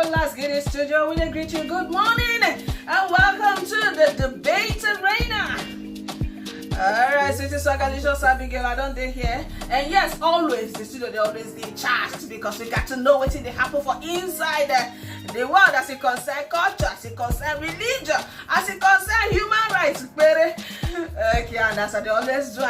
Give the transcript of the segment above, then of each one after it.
with Let's Get It Studio. We greet you good morning and welcome to the debate arena. Alright, so it is Sagalicious Abigail, I don't dey here. And yes, always, the studio, they always be charged because we got to know what they happen for inside the world as it concern culture, as it concern religion, as it concern human rights. Okay, and that's what they always do.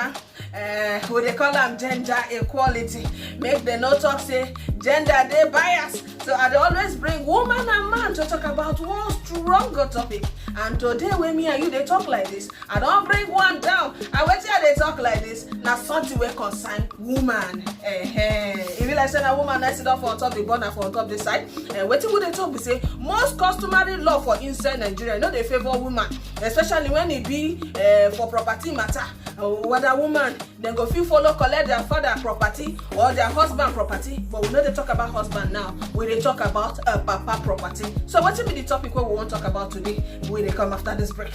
Who they call them gender equality. Make the no talk say gender they bias. So I always bring woman and man to talk about one stronger topic. And today when me and you they talk like this, I don't bring one down. I wait till they talk like this. Now something will concern woman. If you like say a woman I sit up for on top the border for on top the side. Wait till they talk we say most customary law for inside Nigeria, you know they favor woman, especially when it be for property matter. Whether woman then go feel follow collect their father property or their husband property, but we know they talk about husband now. We they talk about papa property. So what's be the topic what we want to talk about today? We they come after this break.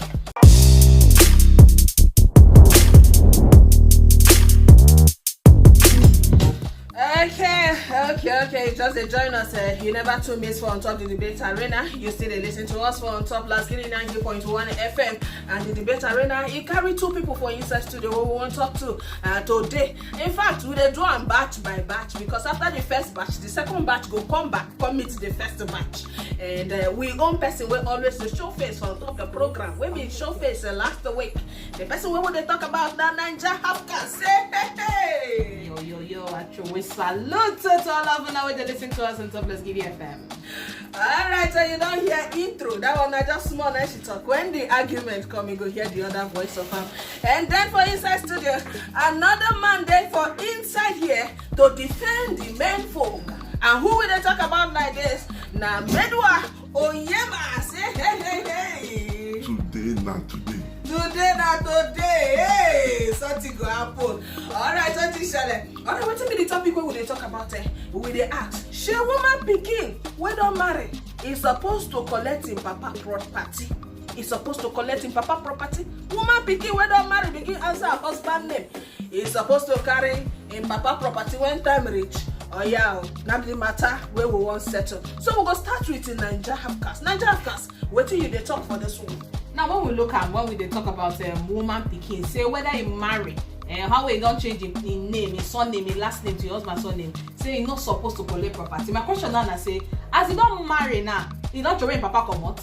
Okay. Just join us. You never 2 minutes for on top the debate arena. You still listen to us for on top Let's Get It 90.1 FM and the debate arena. You carry 2 people for inside studio who we want to talk to today. In fact, we they do them batch by batch because after the first batch, the second batch go come back, come meet the first batch. And we own person will always the show face on top the program. When we show face last week, the person we want to talk about that Ninja Hafka say hey. Yo, actually salute to all of you now they listen to us on top Let's Get It FM. Alright, so you don't hear intro. That one I just small nice talk. When the argument come, you go hear the other voice of him. And then for inside studio, another man there for inside here to defend the men folk. And who will they talk about like this? Now Medwa Oyema say hey. Today, hey, something go happen. Alright, something shall. Alright, what's the topic where they talk about it? We they ask, Shey Woman Pikin, we don't marry, is supposed to collect in papa property. Is supposed to collect in papa property. Woman Pikin, we don't marry, begin answer her husband name. Is supposed to carry in papa property when time reach. Oh yeah, now the matter where we want settle. So we go start with the Ninja Hafkas. Ninja Hafkas, what do you they talk for this one? Now when we look at when we they talk about woman pikin, say whether he marry how we don't change in name, his surname, his last name to your husband's surname, say he's not supposed to collect property. My question now I say, as he don't marry now, he don't throw in papa come out.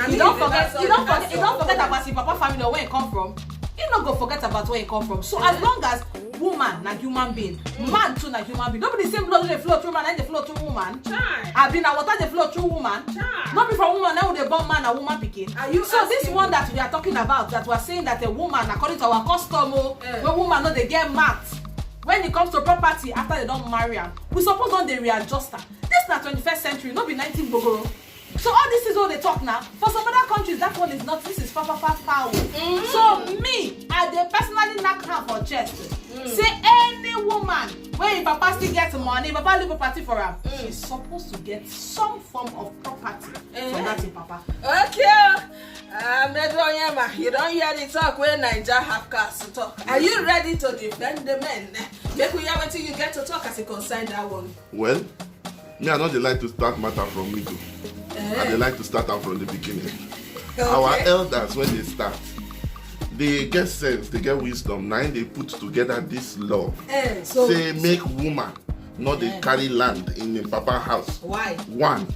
He don't forget about his papa family or where he come from. He not go forget about where he come from. So as long as woman na human being, man too na human being. Don't be the same blood they flow through man and they flow through woman. I been na water they flow through woman. Not be from woman now they born man and woman pikin. So this one that we are talking about, that we are saying that a woman according to our custom, when woman know they get marked when it comes to property after they don't marry her, we suppose on they readjust her. This na 21st century, not be 19 Gogo. So all this is all they talk now. For some other countries, that one is not. This is far. So me, I dey personally knock her for chest. Say any woman when papa still gets money, papa leave property for her, she's supposed to get some form of property from that in papa. Okay. You don't hear the talk when Ninja Hafkas to talk. Are you ready to defend the men? Make we hear until you get to talk as it concern that one. Well, me I not they like to start matter from middle. And they like to start out from the beginning. Okay. Our elders, when they start, they get sense, they get wisdom. Now they put together this law. Say make woman not they carry land in the papa house. Why? One,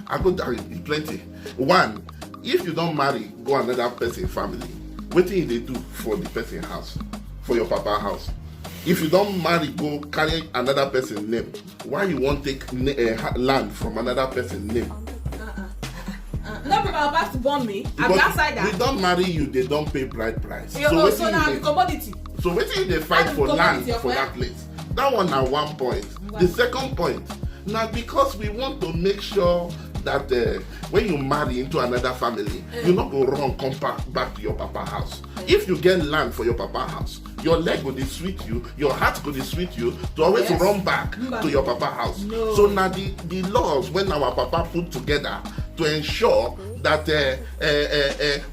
I go down plenty. One, if you don't marry, go another person family. What thing they do for the person house, for your papa house? If you don't marry, go carry another person's name. Why you won't take land from another person's name? No, because I'm about to born me. I'm outside that. We don't marry you, they don't pay bride price. So now the commodity. So what if they fight for land for that place? That one at one point. The second point, now because we want to make sure that when you marry into another family, you not go wrong, come back to your papa house. If you get land for your papa house, your leg will sweet you, your heart will sweet you to always run back to your papa house. No. So now the laws when our papa put together to ensure that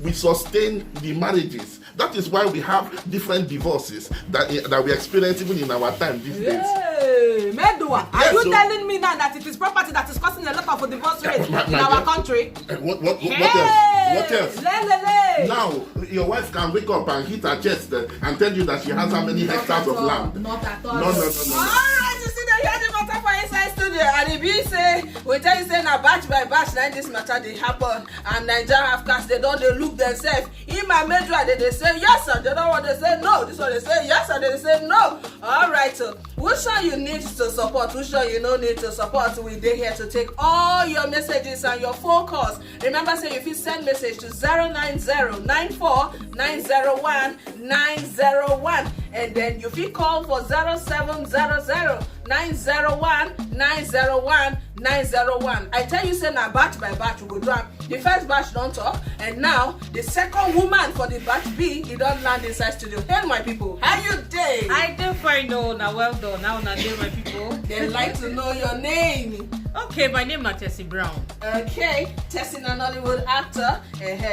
we sustain the marriages. That is why we have different divorces that we experience even in our time these days. Medua, are you telling me now that it is property that is causing a lot of straight in our country. What else? What else? Le. Now, your wife can wake up and hit her chest and tell you that she has how many hectares of land. Not at all. No. Alright, you see the hear the matter for inside studio, and if you say, we tell you say na batch by batch, now this matter they happen, and Nigerian Afghans they don't they look themselves. In my major, they say yes, and the other one they say no. This one they say yes, and they say no. Alright, so which one you need to support, which one you don't need to support, we dey here to take all your messages and your phone calls. Remember, say if you send message to 09094901901, and then you fit call for 0700901901. I tell you, say na batch by batch we go do am. The first batch don't talk, and now the second woman for the batch B, he don't land inside studio. Hey my people, how you day? I dey fine though. Now well done. Now dey my people. They like to know your name. Okay, my name is Tessie Brown. Okay, Tessie, an Hollywood actor.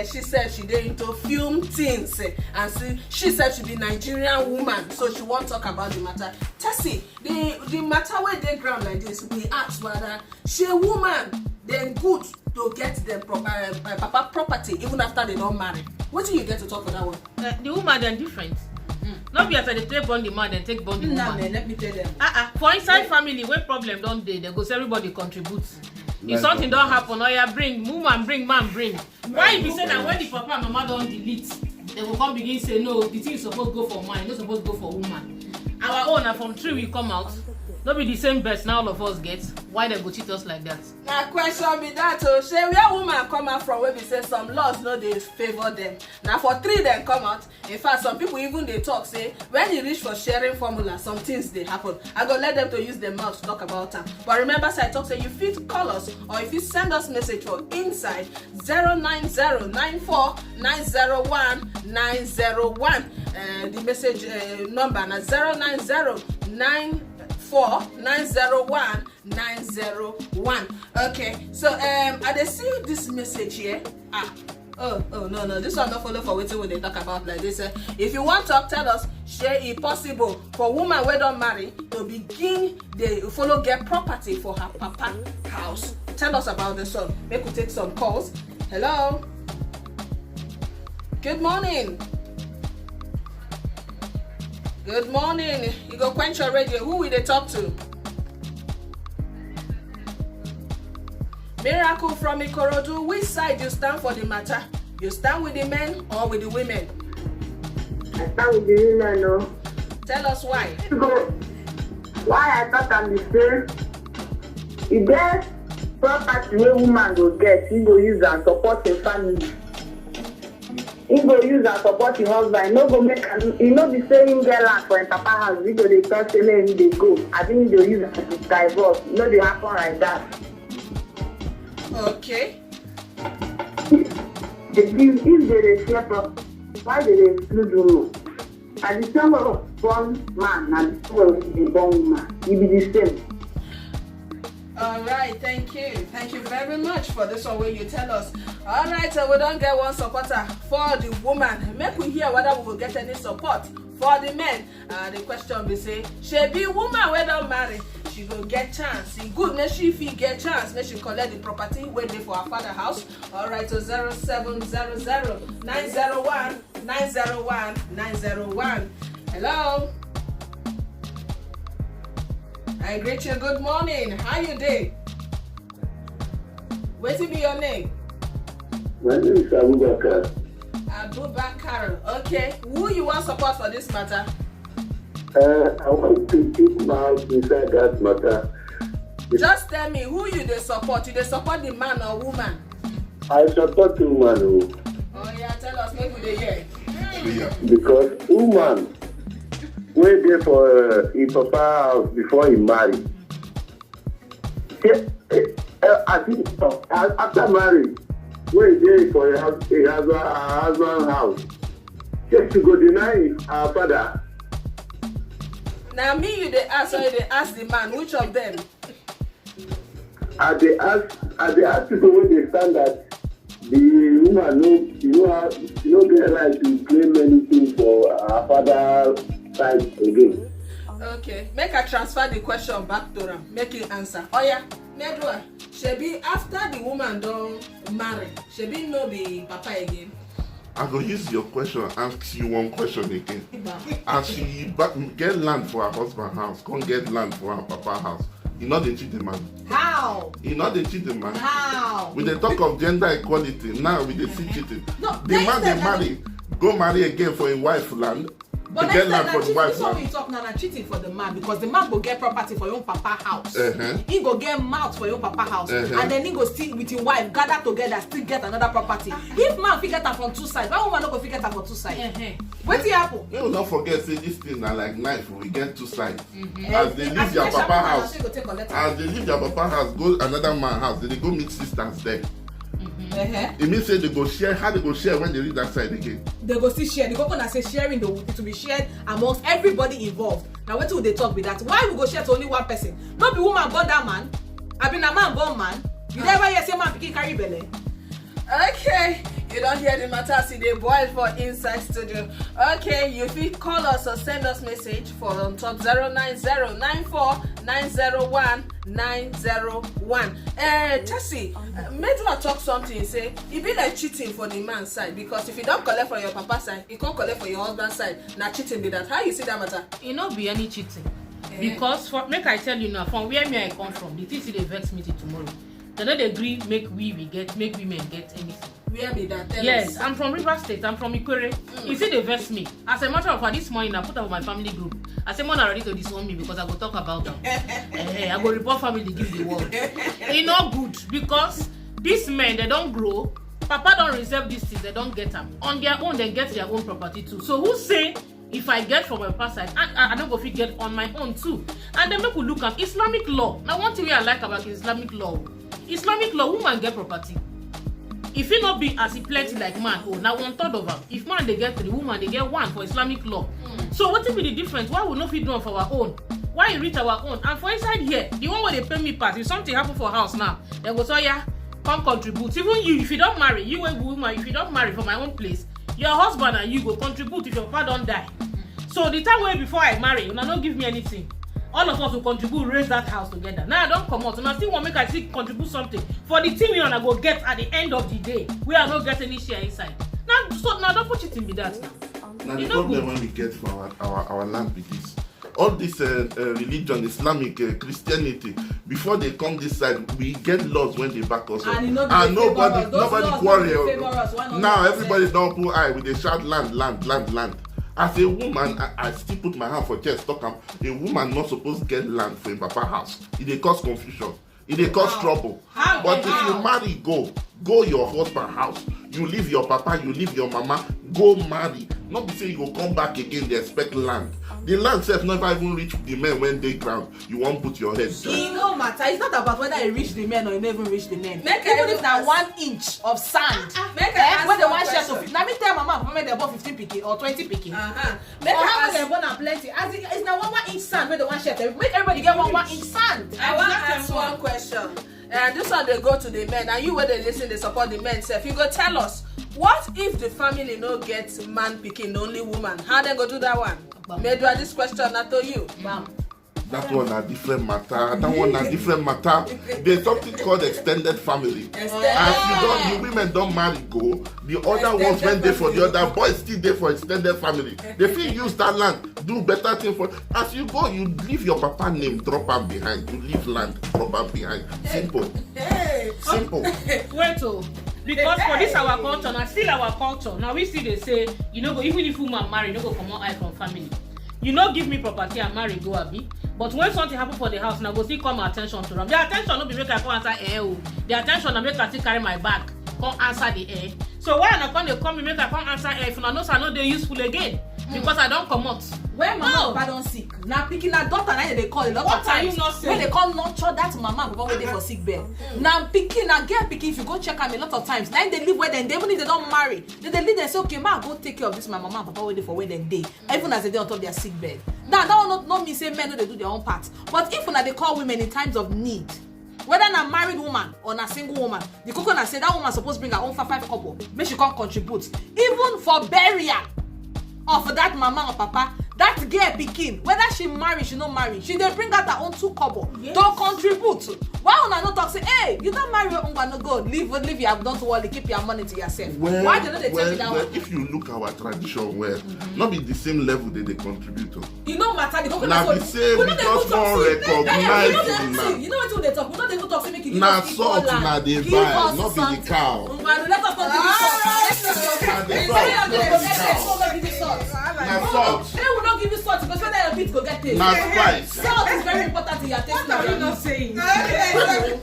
She said she did into film things, and she said she be Nigerian woman, so she won't talk about the matter. Tessie, the matter where they ground like this, we ask whether she a woman, then good to get them papa property even after they don't marry. What do you get to talk for that one? The woman then different. Not be after they take born the man and take born the woman. Let me tell them. For inside family, when problem don't they go say everybody contributes. If something don't happen, bring woman, bring man, bring. Why if you say that when the papa and mama don't delete, they will come begin say no, the thing is supposed to go for man, not supposed to go for woman. Our own and from 3 we come out. Not be the same best now all of us get. Why they go cheat us like that? Now question be that say where woman come out from where we say some laws no they favor them. Now for 3 then come out. In fact, some people even they talk say when you reach for sharing formula, some things they happen. I go let them to use their mouth to talk about them. But remember, say I talk say you fit call us or if you send us message for inside 09094901901. The message number na 09094901901. Okay, so I dey see this message here. Oh no, this one not follow for waiting when they talk about like this. If you want to tell us, share it possible for woman we don't marry to begin they follow get property for her papa house. Tell us about this one. Make we take some calls. Hello. Good morning. Good morning. You go quench your radio. Who will they talk to? Miracle from Ikorodu. Which side you stand for the matter? You stand with the men or with the women? I stand with the women, no. Tell us why. Why I thought I'm the same. If there's property where woman go get, he go use and support his family. He go use and support his husband. No go make he no be saying get land for him papa house. He go dey talk say make him dey go. I think he go use and divorce. No dey happen like that. Okay. If they share property, why they exclude women? And the same way of born man and the same way of the born woman, it be the same. All right, thank you. Thank you very much for this one where you tell us. All right, so we don't get one supporter for the woman. Make we hear whether we will get any support for the men. The question we say, she be woman we don't marry. She go get chance. In goodness, she fit get chance. Make she collect the property waiting for her father house. All right, so 0700-901-901-901. Hello. I greet you. Good morning. How you doing? What be your name? My name is Abubakar. Abubakar. Okay. Who you want support for this matter? I want to keep my house inside that matter. Just tell me who you dey support. You dey support the man or woman? I support woman. Oh yeah, tell us. Maybe we dey hear. Because woman wait there for his papa house before he marry. I think after marriage, wait there for her husband house. Just to go deny her father. Now me you dey ask or you dey ask the man, which of them? I dey ask people when they stand that the woman no get right to claim anything for her father side again. Okay, make I transfer the question back to him. Make you answer. Oh yeah, Medua, Shebi after the woman don't marry, Shebi no be papa again. I go use your question, ask you one question again. As she get land for her husband house, come get land for her papa house, you know they cheat the man. How? You know they cheat the man. How? With the talk of gender equality, now we dey see cheating. No, The man they marry, go marry again for his wife land. But to get land for the this wife one land. we talk now, cheating for the man, because the man go get property for your own papa house. He go get mouth for your own papa house, and then he go still with his wife gather together, still get another property. If man fit get am from two sides, why woman no go fit get am from two sides? Wetin happen? You will not forget, say this thing na like knife, we get two sides. As they leave their papa house, as they leave their papa house, go another man house, they go meet sisters there. It means say they go share. How they go share when they reach that side again? They go still share. The governor say sharing to be shared amongst everybody involved. Now what will they talk with that? Why we go share to only one person? Not be woman born that man. I been a man born man. You never hear say man pikin carry belle. Okay, you don't hear the matter, see they boil for inside studio. Okay, you fit call us or send us message for on top 09094901901. Tessie, Medra talk something, say it be like cheating for the man's side, because if you don't collect for your papa side, you can't collect for your husband's side. Now cheating be that. How you see that matter? It not be any cheating. Because for make I tell you now, from where me I come from, the things they vex me till tomorrow. They don't agree make women get anything. Where be that? Tell Yes, us. I'm from Rivers State. I'm from Ikwere. You see, they vex me. As a matter of fact, this morning I put up my family group. I say, "Man, I ready to disown me because I go talk about them. I go report family, give the world. It's not good because these men they don't grow. Papa don't reserve these things. They don't get them on their own. They get their own property too. So who say if I get from my past side, I don't go fit get on my own too? And then make we look at Islamic law. Now one thing I like about Islamic law, woman get property. If it not be as it plenty like man, now 1/3 of them. If man they get 3, woman they get 1 for Islamic law. So what will be the difference? Why we not fit do for our own? Why you reach our own? And for inside here, the one where they pay me part, if something happen for house now, they go say yeah, come contribute. Even you, if you don't marry, you a woman, if you don't marry for my own place, your husband and you go contribute if your papa don't die. So the time where before I marry, you don't give me anything. All of us will contribute, raise that house together. Now I don't come out, and I still want to make I still contribute something for the thing we wanna go get at the end of the day. We are not getting any share inside. Now don't put it in be that now. Now the problem when we get for our land with this, all this religion, Islamic, Christianity, before they come this side, we get laws when they back us up. And nobody quarrel. Now everybody don't put eye with the shout land. As a woman, I still put my hand for chest. Talk am. A woman not supposed to get land for a papa house. It dey cause confusion. It dey cause trouble. But if you marry, go your husband house. You leave your papa, you leave your mama. Go marry. Not be say you go come back again. They expect land. The land self never even reach the men when they ground. You won't put your head. It no matter. It's not about whether it reach the men or it never reach the men. Make Even if that 1 inch of sand, when they want share to, now me tell mama, when they bought 15 pikin or 20 pikin. Make or how they born plenty. As it's now 1 inch sand when they want share to. Make everybody get 1 inch sand. I want to ask one question. And this one they go to the men, and you when they listen, they support the men. So if you go tell us, what if the family no get man picking only woman? How they go do that one? Maybe this question not to you. That one a different matter. There's something called extended family. As you women don't marry, go. The other ones when they for the other boys still there for extended family. They feel use that land, do better thing for. As you go, you leave your papa name, drop am behind. You leave land, drop am behind. Simple. Simple. Wait because for this our culture, now still our culture. Now we see they say, you know, even if woman marry, you know go come out eye from family. You know, give me property and marry, go abi. But when something happen for the house, now go see come attention to them. The attention no be make I come answer The attention na make I still carry my bag, come answer the So why I come they come me make I come answer if I know I know they useful again because I don't come out. When mama papa don sick, now picking a daughter now they call a lot of times. When they come nurture that mama before waiting for sick bed. Now picking a girl picking if you go check am a lot of times. Now they live where they even if they don't marry, they live and say okay, ma go take care of this my mama and papa waiting for where they day. Even as they dey on top their sick bed. Now that one not mean say men no they do their own part. But if una they call women in times of need, whether na married woman or na single woman, the coconut say that woman supposed bring her own 5 couple, make she come contribute even for burial of that mama or papa. that girl pikin, whether she marry, she no marry, she dey bring out her own 2 kobo to contribute. Why una no talk say, hey, you don't marry your no go, leave your, don't worry, keep your money to yourself. Why they not they tell me that one? If you look our tradition not be the same level they contribute to. You know matter, they now the same because one recognize you know what they talk, we don't even talk say make you give na us salt na dey buy, not be the cow. Let us not give you salt. Na salt. They will not give you salt because whether your meat go get taste. Na spice. Salt is very important in your taste. What are you not saying? Okay, so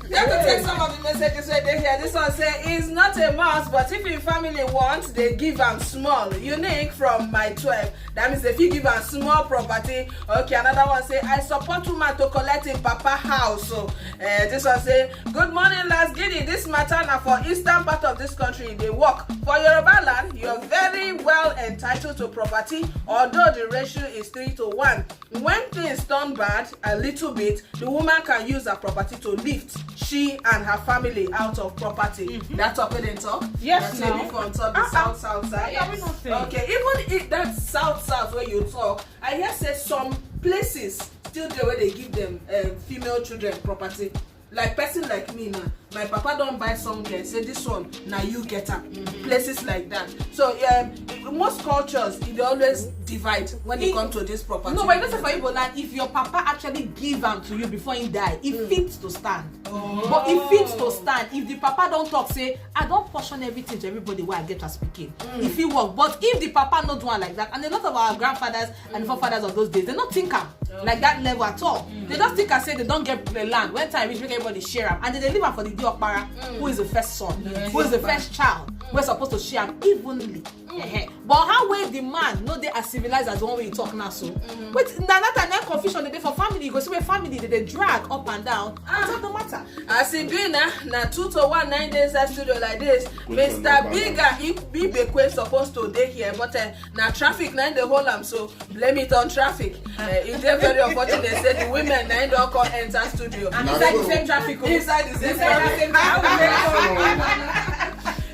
let me take some of the messages right there here. This one say it's not a must, but if your family wants, they give them small. Unique from my 12. That means if you give them small property. Okay, another one say I support woman to collect in papa house. So this one say good morning, last giddy. This matter now for eastern part of this country. They work for Yoruba land. You're very well entitled to property, although the ratio is 3-1. When things turn bad a little bit, the woman can use her property to lift she and her family out of property. That's what they talk. Yes, now. now. From top the south side. Yeah, we not saying. Okay, even if that's south where you talk, I hear say some places still there where they give them female children property. Like person like me now, my papa don't buy somewhere, say this one, now you get her. Places like that. So most cultures, they always divide when they come to this property. No, but you know say for you, that if your papa actually give them to you before he die, it fits to stand. But it fits to stand. If the papa don't talk, say, I don't portion everything to everybody where I get her speaking. If it work. But if the papa not do one like that, and a lot of our grandfathers and forefathers of those days, they not think like that level at all. They just think I say they don't get the land. When time reach, make everybody share them. And then they leave them for the Diokpara, who is the first son, who is the first child. We're supposed to share them evenly. But how will the man know they are civilized as the one way you talk now so? But that time confusion the day for family, you go see where family they drag up and down. That's the matter. As it be now 2-1 9 days at studio like this, Mr. Bigger Ibekwe supposed to day here, but now traffic now the whole so blame it on traffic. It's very unfortunate they say the women now don't come enter studio. And inside the same traffic. Inside the same traffic.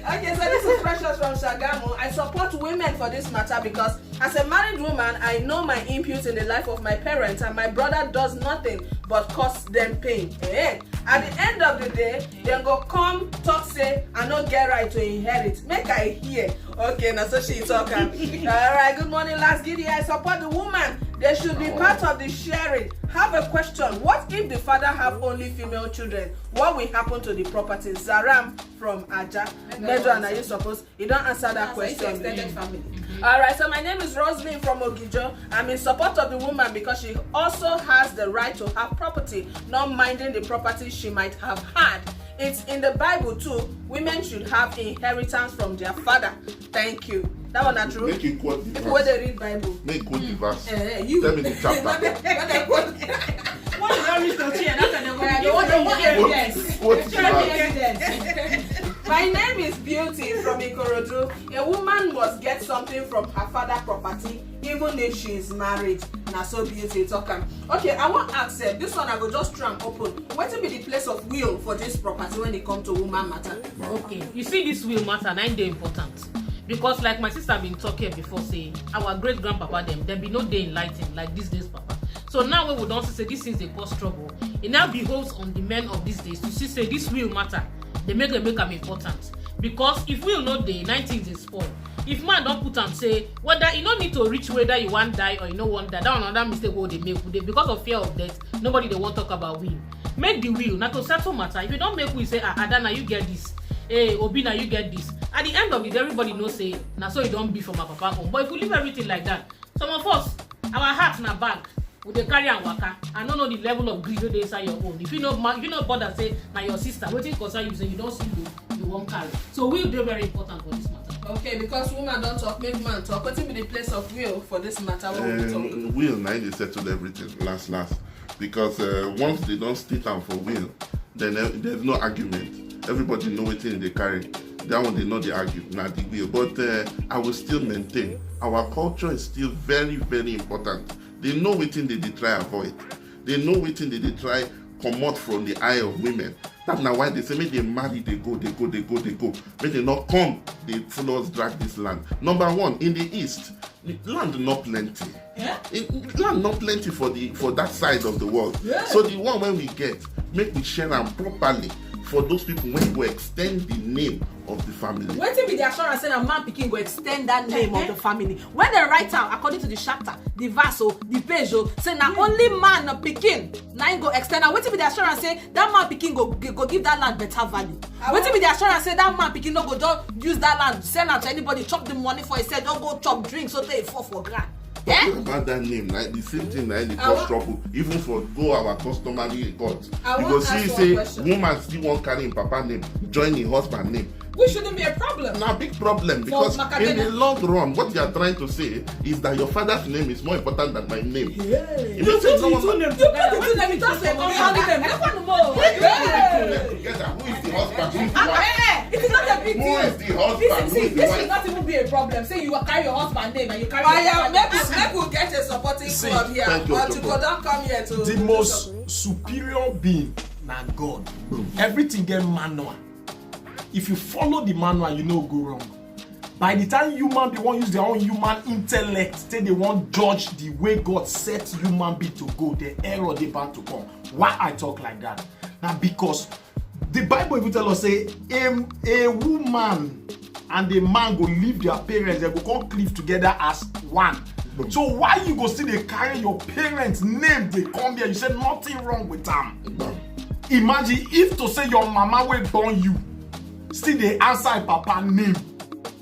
Okay, so this is Precious from Shagamu. I support women for this matter because as a married woman, I know my input in the life of my parents, and my brother does nothing but cause them pain. At the end of the day, they go come talk say I no get right to inherit. Make I hear. Okay, now so she talking. Alright, good morning, last giddy. I support the woman. They should be part of the sharing. Have a question. What if the father have only female children? What will happen to the property? Zaram from Aja. Medra, are you supposed? You don't answer that question. Alright, so my name is Roslyn from Ogijo. I'm in support of the woman because she also has the right to have property, not minding the property she might have had. It's in the Bible too. Women should have inheritance from their father. Thank you. That one not true. Make you quote the verse. People they read Bible. Make quote the verse. You. Tell me the chapter. What is that research here? That's an Quote the verse. My name is Beauty from Ikorodu. A woman must get something from her father property, even if she is married. Na so Beauty talking. Okay, I want to ask this one I go just try and open. What will be the place of will for this property when it comes to woman matter? Okay, you see this will matter, and they important. Because like my sister been talking before, say our great grandpapa them be no day enlightened like these days papa. So now when we don't say this is a cause trouble, it now beholds on the men of these days to see say this will matter. They make them important. Because if will not day, 19 is spoil. If man don't put and say whether you don't need to reach whether you want die or you don't want die, that another mistake what they make because of fear of death. Nobody they want talk about will. Make the will not to settle matter. If you don't make will say Adana you get this, hey Obina you get this. At the end of it, everybody knows say now so you don't be from my papa home. But if we leave everything like that, some of us our hearts in a bag. With the carry and waka, I don't know the level of greed they inside your own. If you know bother say now your sister, waiting concern you say you don't see you won't carry. So will be very important for this matter. Okay, because woman don't talk, make man talk. What will be the place of will for this matter when we talk? Will now they settle everything last. Because once they don't sit down for will, then there's no argument. Everybody know what they carry. That one they know they argue, not the will. But I will still maintain our culture is still very, very important. They know what they try avoid. They know what they try come out from the eye of women. That's now why they say, make they marry, they go. Make they not come, they follow us drag this land. Number one, in the east, the land not plenty. Yeah? Land not plenty for that side of the world. Yeah. So the one when we get, make we share them properly for those people when we extend the name of the family. Wetin be the assurance say na man pikin go extend that name of the family? When they write am according to the chapter, the verse the page say na only man pikin na him go extend am. Wetin be the assurance say that man pikin go give that land better value? Wetin be the assurance say that man pikin no go just use that land sell am to anybody, chop the money for himself, don't go chop drink so tey e fall for ground? Talking about that name, right? The same thing that they cause trouble, even for go our customary court. Because see, say woman still won't carry him papa name, join his husband name. Which shouldn't be a problem. Now, big problem, because in the long run, what you are trying to say is that your father's name is more important than my name. Yeah. You put the two names together. Who is the husband? It is not a big deal. Who is the husband? This should not even be a problem. Say you carry your husband name and you carry Maybe we'll get a supporting club here. But you could not come here to... The most superior being, na God. Everything get manual. If you follow the manual, you know go wrong. By the time human being want use their own human intellect, say they want judge the way God set human being to go, the error they bound to come. Why I talk like that? Now because the Bible even tell us say a woman and a man go leave their parents, they go come cleave together as one. So why you go still they carry your parents' name, they come here, you say nothing wrong with them. Imagine if to say your mama will born you, still they answer papa name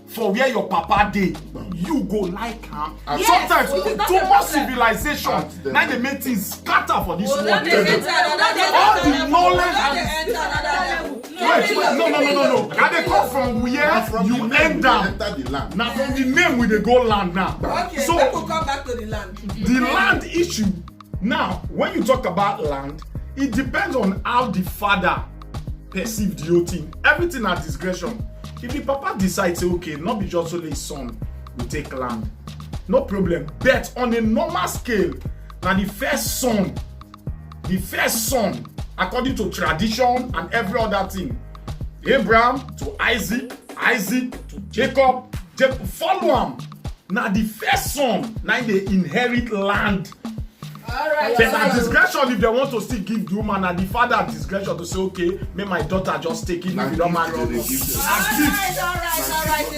for where your papa dey, you go like am. Sometimes too much civilization, now they make things scatter for this world. All the knowledge no. Now they come from where you end down. Now from the name we they go land now. Okay, so we'll come back to the land. The land issue. Now, when you talk about land, it depends on how the father perceive the whole thing. Everything at discretion. If the papa decides, say, okay, not be just only his son will take land, no problem. But on a normal scale, now the first son, according to tradition and every other thing, Abraham to Isaac, Isaac to Jacob, follow him. Now the first son, now they inherit land. Alright. Then at discretion, if they want to still give the woman, and the father at discretion to say, okay, may my daughter just take it if you don't marry. Alright. You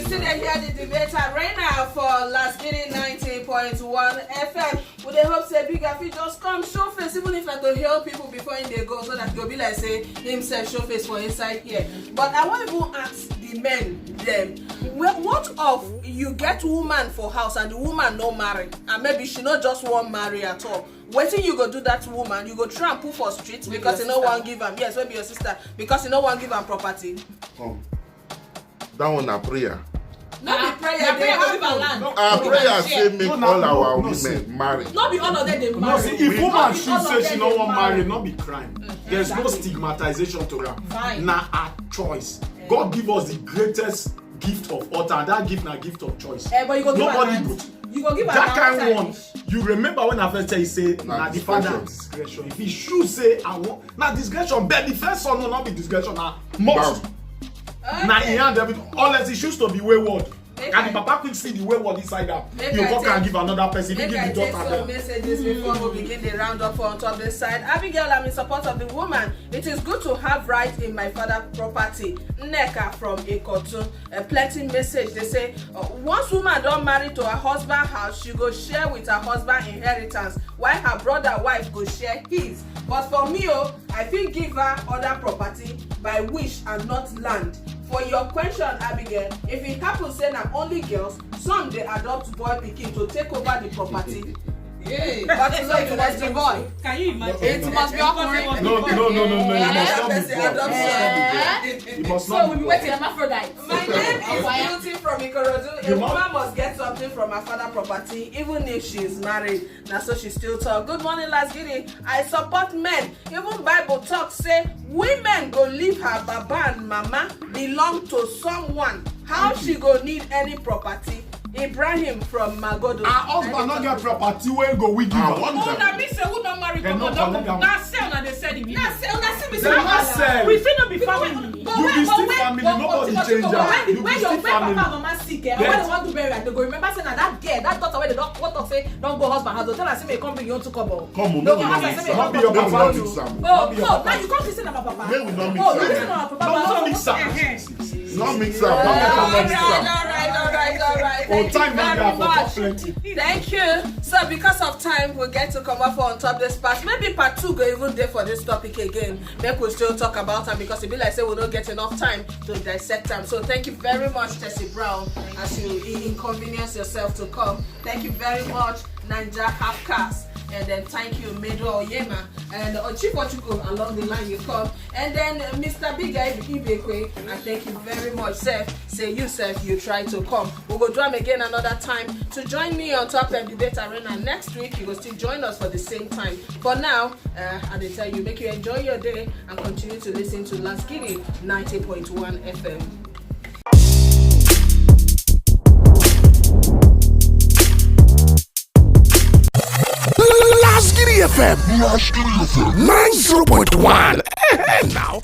still hear the debate right now for Last Giddy 90.1 FM. Would they hope say bigger if just come show face, even if I to help people before they go, so that they'll be like say himself show face for inside here. But I want to ask the men them, what of you get woman for house and the woman no marry, and maybe she not just want marry at all? Waiting you go do that woman, you go try and put for street because you no one give them. Yes, maybe your sister, because you no one give them property. That one a prayer. Not be prayer, they have land. Our prayer say make all our women marry. Not be all of them they marry. No, see, if woman should say she no want marry, not be crime. There's no stigmatization to her. Na her choice. God give us the greatest gift of all time. That gift na gift of choice. But you go nobody good. You go give that kind of one. You remember when I first tell you say na the father discretion. If he should say I want na discretion, but the first son will not be discretion. Na must. Now he hand everything, unless he choose to be wayward. And the papa quick see the wayward inside out. You can give another person. He give the daughter some messages before we begin the roundup on top this side. Abigail, I'm in support of the woman. It is good to have rights in my father's property. Neka from Ekotun. A plenty message. They say once woman don't marry to her husband house, she go share with her husband inheritance, while her brother wife go share his. But for me, I feel give her other property by wish and not land. For your question, Abigail, if it happens say na only girls, some they adopt boy pikin to take over the property. Yeah, but you know it was the boy. Can you imagine? It must be occurring. No. You must not be. So we be waiting hermaphrodite. My name is Beauty from Ikorodu. A woman must get something from her father property, even if she is married. Now so she still talk. Good morning, Last Giddy. I support men. Even Bible talk say women go leave her baba and mama belong to someone. How she go need any property? Ibrahim from Magodo. Her husband not get property where go we give her. Oh, that means who don't marry come on, now sell na the said it. Now say una see me They never said. We fit not be family. You be still family, nobody change am. You be when still your papa and family. mama sick, when they want to bury her, they go remember saying that girl, that daughter wey they don't what talk say don't go husband house. Tell her say me come bring you to couple. Come on, No, make we come not on, mix say me am. Not be come your Make we papa. not mix am. Oh, Not be your no, now papa. you can't listen to my papa. Make we not mix Oh, you am. listen to my papa. No mix am. Not mix am. All Not mix am. right. Oh, Thank time you now very there for talk much. plenty. Thank you. So because of time, we'll get to come up for on top this part. Maybe part 2 go even there for this topic again. Make we still talk about them because it be like say we don't get enough time to dissect them. So thank you very much, Tessie Brown, as you inconvenience yourself to come. Thank you very much, Nanja Halfcast. And then thank you, Medro Oyema, and Chief Ochuko along the line you come. And then Mr. Abigail Ibekwe, and thank you very much, Seth. Say you, Seth, you try to come. We'll go do them again another time. To join me on Top of Debate Arena next week, you will still join us for the same time. For now, I will tell you, make you enjoy your day and continue to listen to Last Giddy 90.1 FM. Last Giddy FM 90.1. Now